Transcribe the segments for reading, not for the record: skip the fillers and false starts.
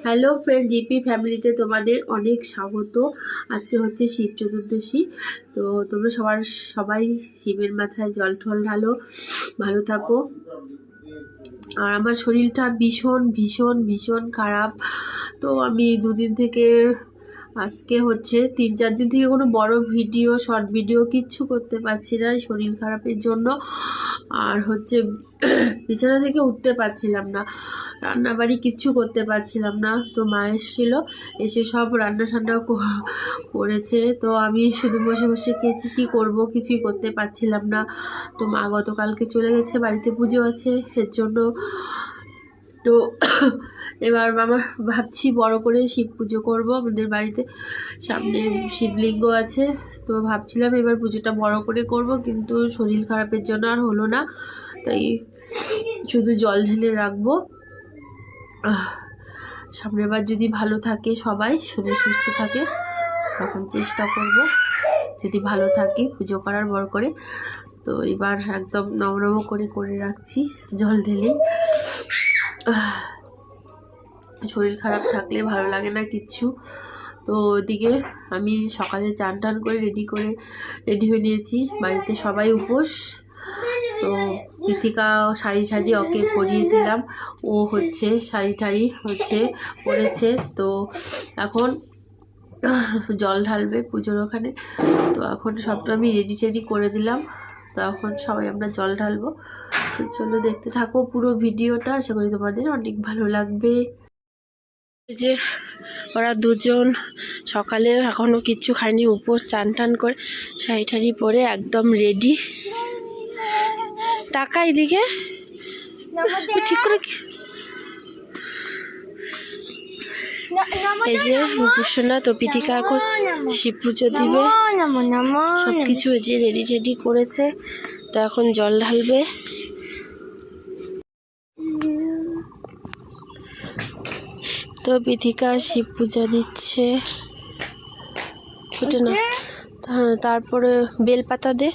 Hello friend, GP ফ্যামিলিতে তোমাদের অনেক স্বাগত। আজকে হচ্ছে শিব চতুর্দশী। তো তোমরা সবাই শিবের মাথায় জল ঠল ঢালো, ভালো থাকো। আর আমার শরীরটা ভীষণ ভীষণ ভীষণ খারাপ। তো আমি দুদিন থেকে, আজকে হচ্ছে 3-4 দিন থেকে কোনো বড় ভিডিও, শর্ট ভিডিও কিচ্ছু করতে পারছি না শরীর খারাপের জন্য। আর হচ্ছে বিছানা থেকে উঠতে পারছিলাম না, রান্নাবাড়ি কিচ্ছু করতে পারছিলাম না। তো মা এসেছিল, এসে সব রান্না ঠান্না করেছে। তো আমি শুধু বসে বসে খেয়েছি, কী করব কিছুই করতে পারছিলাম না। তো মা গতকালকে চলে গেছে, বাড়িতে পুজো আছে এর জন্য। তো এবার আমার ভাবছি বড় করে শিব পুজো করব। আমাদের বাড়িতে সামনে শিবলিঙ্গ আছে, তো ভাবছিলাম এবার পুজোটা বড় করে করব, কিন্তু শরীর খারাপের জন্য আর হলো না। তাই শুধু জল ঢেলে রাখবো। সামনের বার যদি ভালো থাকে, সবাই শরীর সুস্থ থাকে, তখন চেষ্টা করব যদি ভালো থাকি পুজো করার বড় করে। তো এবার একদম নমনম করে রাখছি জল ঢেলেই। শরীর খারাপ থাকলে ভালো লাগে না কিচ্ছু। তো ওদিকে আমি সকালে চান টান করে রেডি হয়ে নিয়েছি। বাড়িতে সবাই উপোস। তো কৃতিকা শাড়ি ঠাড়ি ওকে পরিয়ে দিলাম, ও হচ্ছে শাড়ি ঠাড়ি পরেছে। তো এখন জল ঢালবে পুজোর ওখানে। তো এখন সবটা আমি রেডি করে দিলাম। তো এখন সবাই আমরা জল ঢালবো। তো চলো দেখতে থাকো পুরো ভিডিওটা, আশা করি তোমাদের অনেক ভালো লাগবে। যে ওরা দুজন সকালে এখনও কিচ্ছু খায়নি, উপোস, চান টান করে শাড়ি ঠাড়ি পরে একদম রেডি। টাকা এদিকে ঠিক করে। এই যে মুকুশনা তো পিতিকা এখন শিব পুজো দিবে, সব কিছু এই যে রেডি করেছে। তো এখন জল ঢালবে। তো পিতিকা শিব পূজা দিচ্ছে, ওটা না। তারপরে বেলপাতা দে।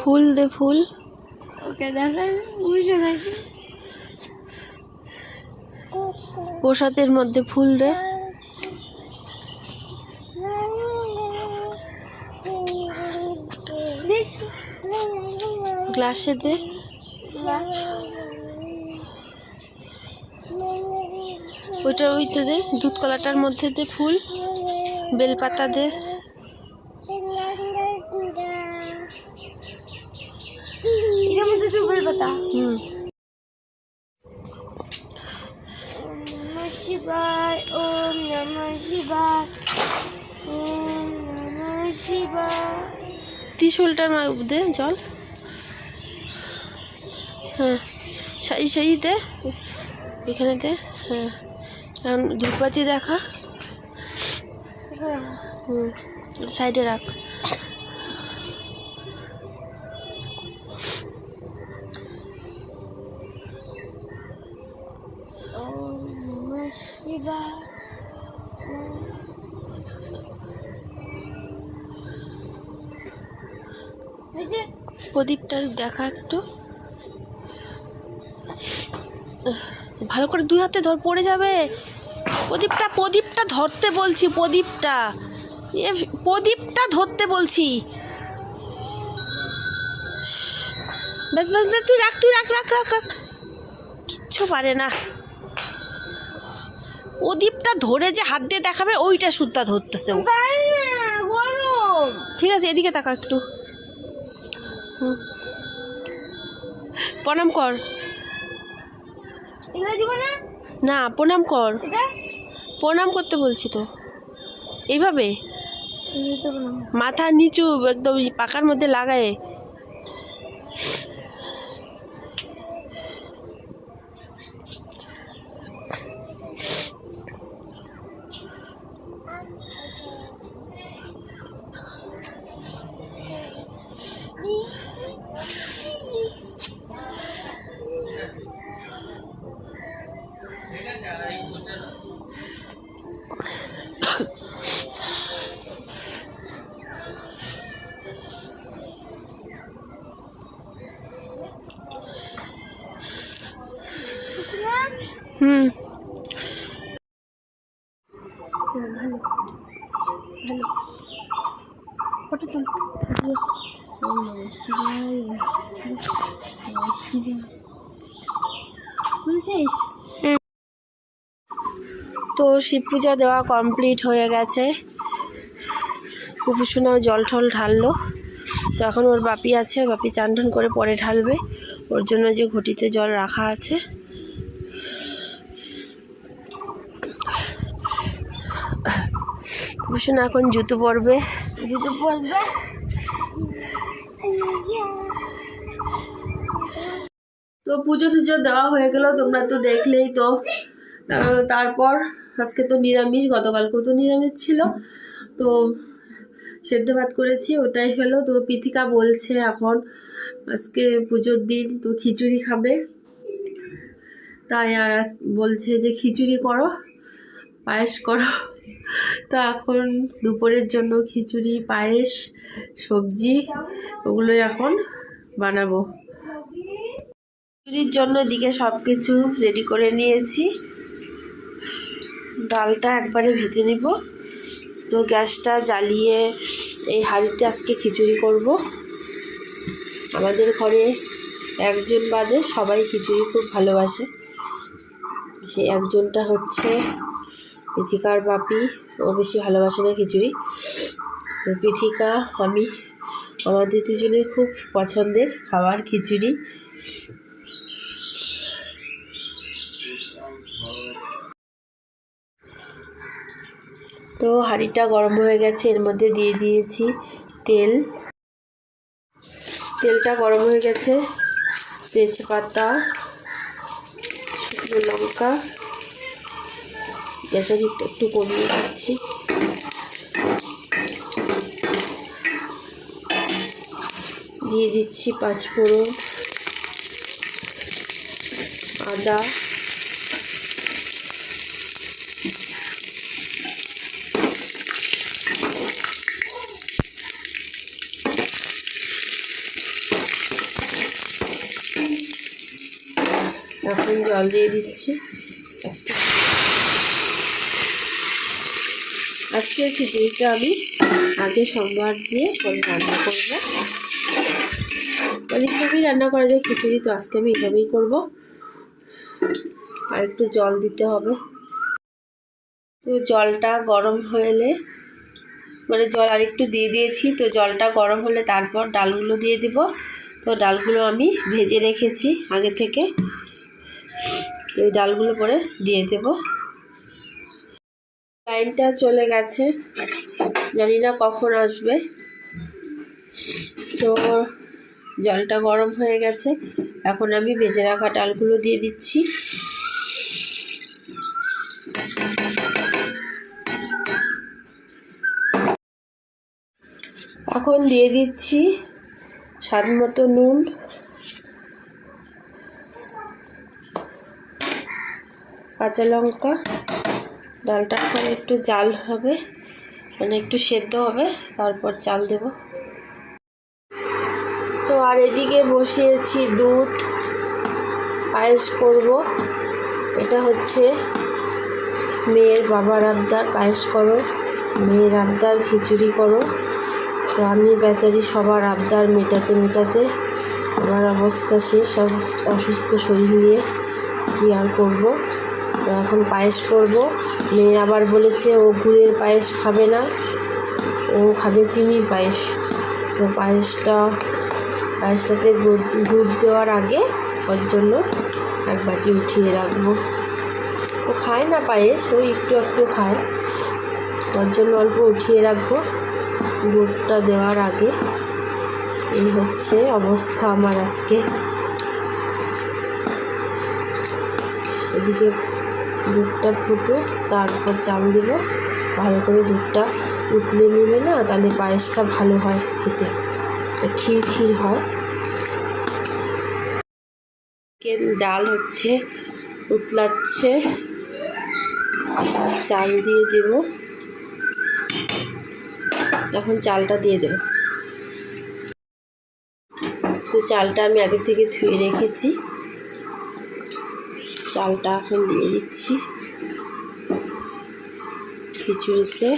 ফুল দে, ফুল। ওকে দেখা বুঝে নাকি প্রসাদের মধ্যে ফুল দে। গ্লাসে দে। ওইতে দে, দুধ কলাটার মধ্যে দে ফুল, বেলপাতা দে। এর মধ্যে তো বেলপাতা। শিবায়, ওম নমঃ শিবায়, ওম নমঃ শিবায়। ত্রিশূলটার মধ্যে জল। হ্যাঁ, সেই দে, এখানে দে। হ্যাঁ, এখন ধূপবাতি দেখা। সাইডে রাখ। প্রদীপটা দেখা একটু ভালো করে, 2 হাতে ধর, পড়ে যাবে। প্রদীপটা ধরতে বলছি, প্রদীপটা ধরতে বলছি। ব্যাস তুই রাখ। কিচ্ছু পারে না। প্রদীপটা ধরে যে হাত দিয়ে দেখাবে, ওইটা সুদ্ধা ধরতেছে। ঠিক আছে, এদিকে তাকা একটু। প্রণাম কর। না, প্রণাম কর। প্রণাম করতে বলছি তো, এইভাবে মাথা নিচু একদম পাকার মধ্যে লাগায়। ভালো ভালো ফটো তুল বুঝেছিস? তো শিব পূজা দেওয়া কমপ্লিট হয়ে গেছে। কুপুসোনাও জল ঠল ঢাললো। তো এখন ওর বাপি আছে, বাপি চান টান করে পরে ঢালবে। ওর জন্য যে ঘটিতে জল রাখা আছে। কুপুসোনা এখন জুতো পরবে। তো পুজো টুজো দেওয়া হয়ে গেল, তোমরা তো দেখলেই। তো তারপর আজকে তো নিরামিষ, গতকালকেও তো নিরামিষ ছিল। তো সেদ্ধ ভাত করেছি, ওটাই হলো। তো পিথিকা বলছে এখন আজকে পুজোর দিন তো খিচুড়ি খাবে, তাই আর বলছে যে খিচুড়ি করো, পায়েস করো। তো এখন দুপুরের জন্য খিচুড়ি, পায়েস, সবজি ওগুলোই এখন বানাবো। খিচুড়ির জন্য দিকে সব কিছু রেডি করে নিয়েছি। ডালটা একবারে ভেজে নিব। তো গ্যাসটা জ্বালিয়ে এই হাঁড়িতে আজকে খিচুড়ি করব। আমাদের ঘরে একজন বাদে সবাই খিচুড়ি খুব ভালোবাসে। সেই একজনটা হচ্ছে পিথিকার বাপি, ও বেশি ভালোবাসে না খিচুড়ি। তো পিথিকা, আমি, আমাদের দুজনের খুব পছন্দের খাবার খিচুড়ি। তো হাঁড়িটা গরম হয়ে গেছে, এর মধ্যে দিয়ে দিয়েছি তেল। তেলটা গরম হয়ে গেছে, তেজপাতা, শুকনো লঙ্কা, গ্যাসের হিটটা একটু কমিয়ে দিচ্ছি। দিয়ে দিচ্ছি পাঁচফোড়ন, আদা, এখন জল দিয়ে দিচ্ছি। আজকের খিচুড়িটা আমি আগে সোমবার দিয়ে পরে রান্না করবো। অনেকভাবেই রান্না করা যায় খিচুড়ি, তো আজকে আমি এভাবেই করবো। আর একটু জল দিতে হবে। তো জলটা গরম হলে, মানে জল আর একটু দিয়ে দিয়েছি। তো জলটা গরম হলে তারপর ডালগুলো দিয়ে দিব। তো ডালগুলো আমি ভেজে রেখেছি আগে থেকে, এই ডালগুলো পরে দিয়ে দেব। লাইনটা চলে গেছে, জানি না কখন আসবে। তো জলটা গরম হয়ে গেছে, এখন আমি ভেজে রাখা ডালগুলো দিয়ে দিচ্ছি। এখন দিয়ে দিচ্ছি স্বাদ মতো নুন, কাঁচা লঙ্কা। ডালটা এখন একটু জাল হবে, মানে একটু সেদ্ধ হবে, তারপর চাল দেব। তো আর এদিকে বসিয়েছি দুধ, পায়েস করব। এটা হচ্ছে মেয়ের বাবার আবদার, পায়েস করো, মেয়ের আবদার খিচুড়ি করো। তো আমি বেচারি সবার আবদার মেটাতে মেটাতে আমার অবস্থা শেষ, অসুস্থ শরীর নিয়ে কী আর করবো। তো এখন পায়েস করব। মেয়ে আবার বলেছে ও গুড়ের পায়েস খাবে না, ও খাবে চিনির পায়েস। তো পায়েসটাতে গুড় দেওয়ার আগে ওর জন্য এক বাটি উঠিয়ে রাখবো। ও খায় না পায়েস, ও একটু একটু খায়, ওর জন্য অল্প উঠিয়ে রাখবো গুড়টা দেওয়ার আগে। এই হচ্ছে অবস্থা আমার আজকে। এদিকে দুধটা ফুটুক, তারপর চাল দেব। ভালো করে দুধটা উতলে নিলে না, তাহলে পায়েসটা ভালো হয় খেতে, ক্ষীর ক্ষীর হয়। ডাল হচ্ছে উতলাচ্ছে, চাল দিয়ে দেব। এখন চালটা দিয়ে দেব। তো চালটা আমি আগে থেকে ধুয়ে রেখেছি, চালটা এখন দিয়ে দিচ্ছি খিচুড়িতে।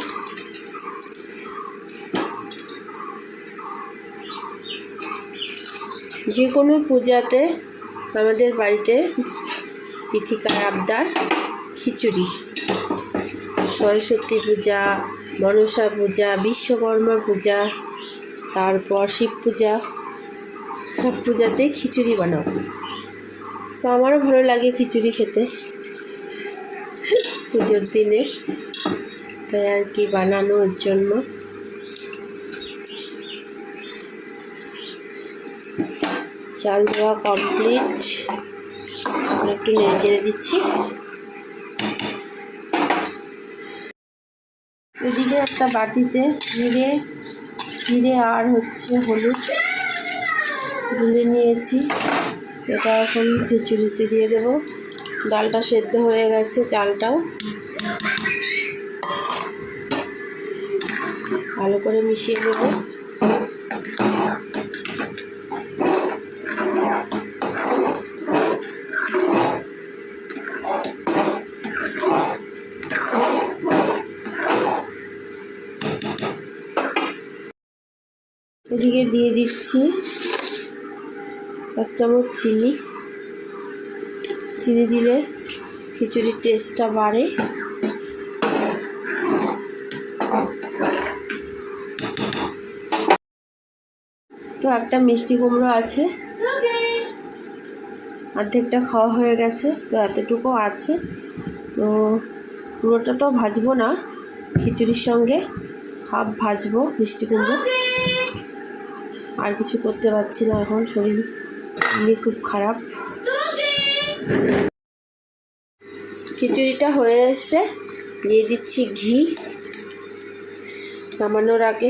যে কোনো পূজাতে আমাদের বাড়িতে পিথিকার আবদার খিচুড়ি। সরস্বতী পূজা, মনসা পূজা, বিশ্বকর্মা পূজা, তারপর শিব পূজা, সব পূজাতে খিচুড়ি বানাও। তো আমারও ভালো লাগে খিচুড়ি খেতে পুজোর দিনে, তাই আর কি বানানোর জন্য। চাল দেওয়া কমপ্লিট, একটু নেড়ে চেড়ে দিচ্ছি। এদিকে একটা বাটিতে জিরে আর হলুদ গুলে নিয়েছি, এটা এখন খিচুড়িতে দিয়ে দেব। ডালটা সেদ্ধ হয়ে গেছে, চালটাও ভালো করে মিশিয়ে দেব। এদিকে দিয়ে দিচ্ছি 1 চামচ চিনি দিলে খিচুড়ির টেস্টটা বাড়ে। তো একটা মিষ্টি কুমড়ো আছে, অর্ধেকটা খাওয়া হয়ে গেছে, তো এতটুকু আছে। তো পুরোটা তো ভাজবো না, খিচুড়ির সঙ্গে হাফ ভাজবো মিষ্টি কুমড়ো। আর কিছু করতে পারছি না, এখন শরীর এমনি খুব খারাপ। খিচুড়িটা হয়ে এসছে, দিয়ে দিচ্ছি ঘি নামানোর আগে।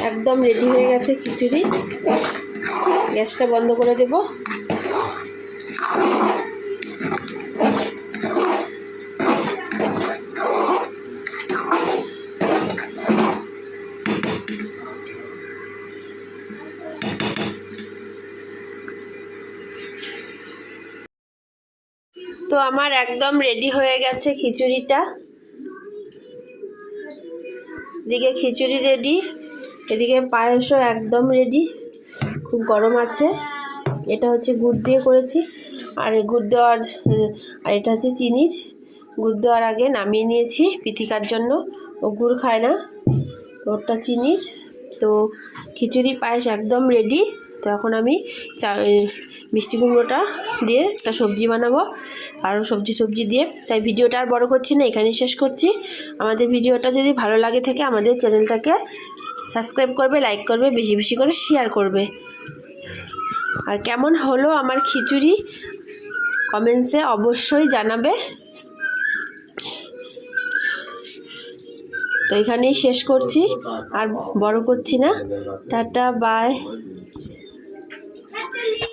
একদম রেডি হয়ে গেছে খিচুড়ি, গ্যাসটা বন্ধ করে দেব। তো আমার একদম রেডি হয়ে গেছে খিচুড়িটা। এদিকে খিচুড়ি রেডি, এদিকে পায়েসও একদম রেডি, খুব গরম আছে। এটা হচ্ছে গুড় দিয়ে করেছি, আর গুড় দেওয়ার আর এটা হচ্ছে চিনির। গুড় দেওয়ার আগে নামিয়ে নিয়েছি পিথিকার জন্য, ও গুড় খায় না, ওটা চিনির। তো খিচুড়ি পায়েস একদম রেডি। তো এখন আমি মিষ্টি কুমড়োটা দিয়ে একটা সবজি বানাবো, আরও সবজি দিয়ে। তাই ভিডিওটা আর বড় করছি না, এখানেই শেষ করছি। আমাদের ভিডিওটা যদি ভালো লাগে থাকে আমাদের চ্যানেলটাকে সাবস্ক্রাইব করবে, লাইক করবে, বেশি বেশি করে শেয়ার করবে। আর কেমন হলো আমার খিচুড়ি কমেন্টসে অবশ্যই জানাবে। তো এখানেই শেষ করছি, আর বড় করছি না। Tata, by.